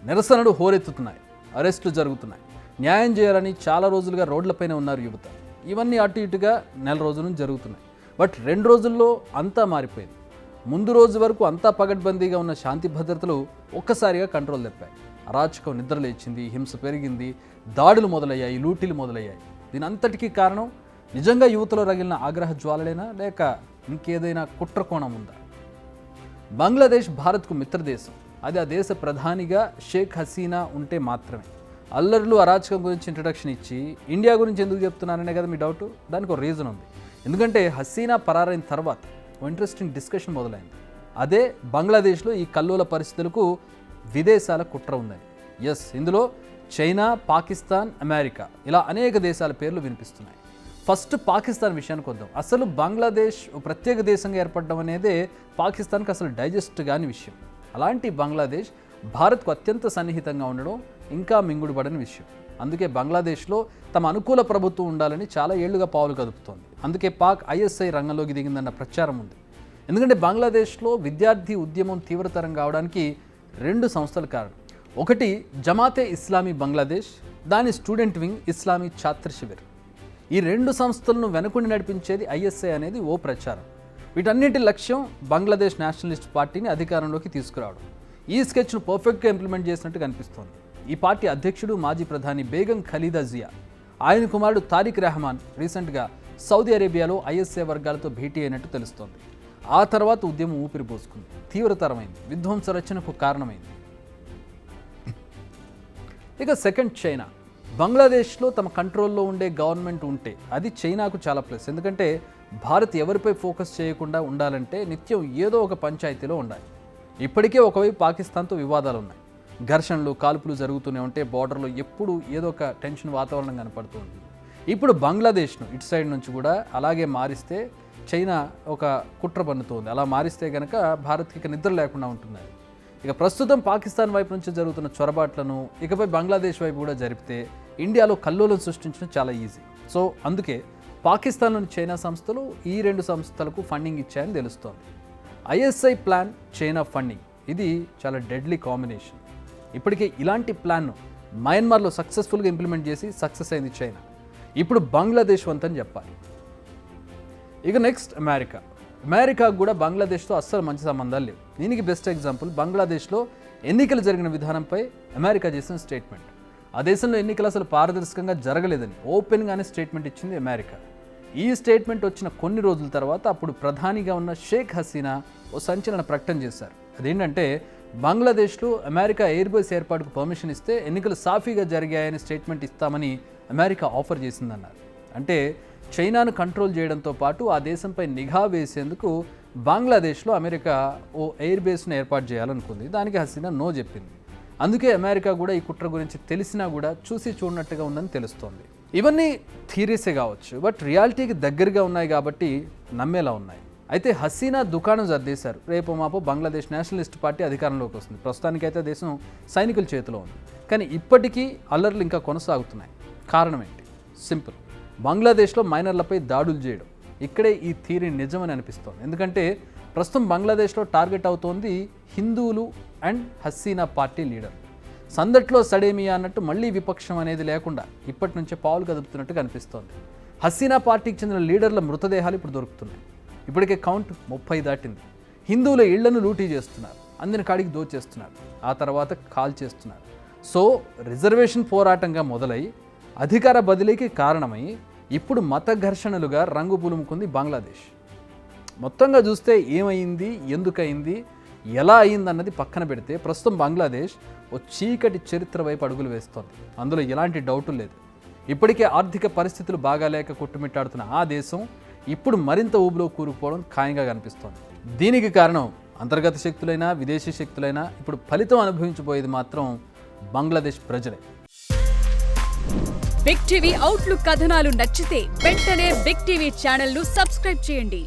నిరసనలు హోరెత్తుతున్నాయి, అరెస్టులు జరుగుతున్నాయి. న్యాయం చేయాలని చాలా రోజులుగా రోడ్లపైన ఉన్నారు యువత. ఇవన్నీ అటు ఇటుగా నెల రోజుల నుంచి జరుగుతున్నాయి. బట్ 2 రోజుల్లో అంతా మారిపోయింది. ముందు రోజు వరకు అంతా పగడ్బందీగా ఉన్న శాంతి భద్రతలు ఒక్కసారిగా కంట్రోల్ తప్పాయి. అరాచకం నిద్రలేచింది, హింస పెరిగింది, దాడులు మొదలయ్యాయి, లూటీలు మొదలయ్యాయి. దీని అంతటికీ కారణం నిజంగా యువతలో రగిలిన ఆగ్రహ జ్వాలలేనా, లేక ఇంకేదైనా కుట్రకోణం ఉందా? బంగ్లాదేశ్ భారత్కు మిత్రదేశం. అది ఆ దేశ ప్రధానిగా షేక్ హసీనా ఉంటే మాత్రమే. అల్లర్లు అరాచకం గురించి ఇంట్రడక్షన్ ఇచ్చి ఇండియా గురించి ఎందుకు చెప్తున్నాననే కదా మీ డౌట్. దానికి ఒక రీజన్ ఉంది. ఎందుకంటే హసీనా పరారైన తర్వాత ఒక ఇంట్రెస్టింగ్ డిస్కషన్ మొదలైంది. అదే బంగ్లాదేశ్లో ఈ కల్లోల పరిస్థితులకు విదేశాల కుట్ర ఉందని. ఇందులో చైనా, పాకిస్తాన్, అమెరికా ఇలా అనేక దేశాల పేర్లు వినిపిస్తున్నాయి. ఫస్ట్ పాకిస్తాన్ విషయానికి వద్దాం. అసలు బంగ్లాదేశ్ ప్రత్యేక దేశంగా ఏర్పడడం అనేదే పాకిస్తాన్కి అసలు డైజెస్ట్ కాని విషయం. అలాంటి బంగ్లాదేశ్ భారత్కు అత్యంత సన్నిహితంగా ఉండడం ఇంకా మింగుడుపడని విషయం. అందుకే బంగ్లాదేశ్లో తమ అనుకూల ప్రభుత్వం ఉండాలని చాలా ఏళ్లుగా పావులు కదుపుతోంది. అందుకే పాక్ ఐఎస్ఐ రంగంలోకి దిగిందన్న ప్రచారం ఉంది. ఎందుకంటే బంగ్లాదేశ్లో విద్యార్థి ఉద్యమం తీవ్రతరం కావడానికి 2 సంస్థలు కారణం. ఒకటి జమాతే ఇస్లామీ బంగ్లాదేశ్, దాని స్టూడెంట్ వింగ్ ఇస్లామీ ఛాత్ర శిబిర్. ఈ 2 సంస్థలను వెనుకుండి నడిపించేది ఐఎస్ఐ అనేది ఓ ప్రచారం. వీటన్నిటి లక్ష్యం బంగ్లాదేశ్ నేషనలిస్ట్ పార్టీని అధికారంలోకి తీసుకురావడం. ఈ స్కెచ్ను పర్ఫెక్ట్గా ఇంప్లిమెంట్ చేసినట్టు కనిపిస్తోంది. ఈ పార్టీ అధ్యక్షుడు మాజీ ప్రధాని బేగం ఖలీదా జియా, ఆయన కుమారుడు తారిక్ రెహమాన్ రీసెంట్గా సౌదీ అరేబియాలో ఐఎస్ఐ వర్గాలతో భేటీ అయినట్టు తెలుస్తోంది. ఆ తర్వాత ఉద్యమం ఊపిరి పోసుకుంది, తీవ్రతరమైంది, విధ్వంస రచనకు కారణమైంది. ఇక సెకండ్ చైనా. బంగ్లాదేశ్లో తమ కంట్రోల్లో ఉండే గవర్నమెంట్ ఉంటే అది చైనాకు చాలా ప్లస్. ఎందుకంటే భారత్ ఎవరిపై ఫోకస్ చేయకుండా ఉండాలంటే నిత్యం ఏదో ఒక పంచాయతీలో ఉండాలి. ఇప్పటికే ఒకవైపు పాకిస్తాన్తో వివాదాలు ఉన్నాయి. ఘర్షణలు, కాల్పులు జరుగుతూనే ఉంటే బార్డర్లో ఎప్పుడు ఏదో ఒక టెన్షన్ వాతావరణం కనపడుతూ ఉంటుంది. ఇప్పుడు బంగ్లాదేశ్ను ఇటు సైడ్ నుంచి కూడా అలాగే మారిస్తే చైనా ఒక కుట్ర పన్నుతోంది. అలా మారిస్తే కనుక భారత్కి ఇక నిద్ర లేకుండా ఉంటుంది. ఇక ప్రస్తుతం పాకిస్తాన్ వైపు నుంచి జరుగుతున్న చొరబాట్లను ఇకపై బంగ్లాదేశ్ వైపు కూడా జరిపితే ఇండియాలో కల్లోలం సృష్టించడం చాలా ఈజీ. సో అందుకే పాకిస్తాన్లోని చైనా సంస్థలు ఈ 2 సంస్థలకు ఫండింగ్ ఇచ్చాయని తెలుస్తోంది. ఐఎస్ఐ ప్లాన్, చైనా ఫండింగ్, ఇది చాలా డెడ్లీ కాంబినేషన్. ఇప్పటికే ఇలాంటి ప్లాన్ను మయన్మార్లో సక్సెస్ఫుల్గా ఇంప్లిమెంట్ చేసి సక్సెస్ అయింది చైనా. ఇప్పుడు బంగ్లాదేశ్ వంతని చెప్పాలి. ఇక నెక్స్ట్ అమెరికాకు కూడా బంగ్లాదేశ్తో అస్సలు మంచి సంబంధాలు లేవు. దీనికి బెస్ట్ ఎగ్జాంపుల్ బంగ్లాదేశ్లో ఎన్నికలు జరిగిన విధానంపై అమెరికా చేసిన స్టేట్మెంట్. ఆ దేశంలో ఎన్నికలు అసలు పారదర్శకంగా జరగలేదని ఓపెన్గానే స్టేట్మెంట్ ఇచ్చింది అమెరికా. ఈ స్టేట్మెంట్ వచ్చిన కొన్ని రోజుల తర్వాత అప్పుడు ప్రధానిగా ఉన్న షేక్ హసీనా ఓ సంచలన ప్రకటన చేశారు. అదేంటంటే బంగ్లాదేశ్లో అమెరికా ఎయిర్ బేస్ ఏర్పాటుకు పర్మిషన్ ఇస్తే ఎన్నికలు సాఫీగా జరిగాయని స్టేట్మెంట్ ఇస్తామని అమెరికా ఆఫర్ చేసిందన్నారు. అంటే చైనాను కంట్రోల్ చేయడంతో పాటు ఆ దేశంపై నిఘా వేసేందుకు బంగ్లాదేశ్లో అమెరికా ఓ ఎయిర్ బేస్ను ఏర్పాటు చేయాలనుకుంది. దానికి హసీనా నో చెప్పింది. అందుకే అమెరికా కూడా ఈ కుట్ర గురించి తెలిసినా కూడా చూసి చూడనట్టుగా ఉందని తెలుస్తోంది. ఇవన్నీ థియరీసే కావచ్చు, బట్ రియాలిటీకి దగ్గరగా ఉన్నాయి కాబట్టి నమ్మేలా ఉన్నాయి. అయితే హసీనా దుకాణం సర్దేశారు. రేపు మాపో బంగ్లాదేశ్ నేషనలిస్ట్ పార్టీ అధికారంలోకి వస్తుంది. ప్రస్తుతానికైతే దేశం సైనికుల చేతిలో ఉంది. కానీ ఇప్పటికీ అల్లర్లు ఇంకా కొనసాగుతున్నాయి. కారణం ఏంటి? సింపుల్, బంగ్లాదేశ్లో మైనర్లపై దాడులు చేయడం. ఇక్కడే ఈ థియరీ నిజమని అనిపిస్తోంది. ఎందుకంటే ప్రస్తుతం బంగ్లాదేశ్లో టార్గెట్ అవుతోంది హిందువులు అండ్ హసీనా పార్టీ లీడర్. సందట్లో సడేమియా అన్నట్టు మళ్ళీ విపక్షం అనేది లేకుండా ఇప్పటి నుంచే పావులు కదుపుతున్నట్టు కనిపిస్తోంది. హసీనా పార్టీకి చెందిన లీడర్ల మృతదేహాలు ఇప్పుడు దొరుకుతున్నాయి. ఇప్పటికే కౌంట్ 30 దాటింది. హిందువుల ఇళ్లను లూటీ చేస్తున్నారు, అందిన కాడికి దోచేస్తున్నారు, ఆ తర్వాత కాల్ చేస్తున్నారు. సో రిజర్వేషన్ పోరాటంగా మొదలై అధికార బదిలీకి కారణమై ఇప్పుడు మత ఘర్షణలుగా రంగు పులుముకుంది బంగ్లాదేశ్. మొత్తంగా చూస్తే ఏమైంది, ఎందుకయింది, ఎలా అయిందన్నది పక్కన పెడితే ప్రస్తుతం బంగ్లాదేశ్ ఓ చీకటి చరిత్ర వైపు అడుగులు వేస్తోంది. అందులో ఎలాంటి డౌటు లేదు. ఇప్పటికే ఆర్థిక పరిస్థితులు బాగాలేక కొట్టుమిట్టాడుతున్న ఆ దేశం ఇప్పుడు మరింత ఊబిలో కూరుకుపోవడం ఖాయంగా కనిపిస్తోంది. దీనికి కారణం అంతర్గత శక్తులైనా విదేశీ శక్తులైనా ఇప్పుడు ఫలితం అనుభవించబోయేది మాత్రం బంగ్లాదేశ్ ప్రజలే. బిగ్ టీవీ అవుట్లుక్ కథనాలు నచ్చితే వెంటనే బిగ్ టీవీ ఛానల్ ను సబ్స్క్రైబ్ చేయండి.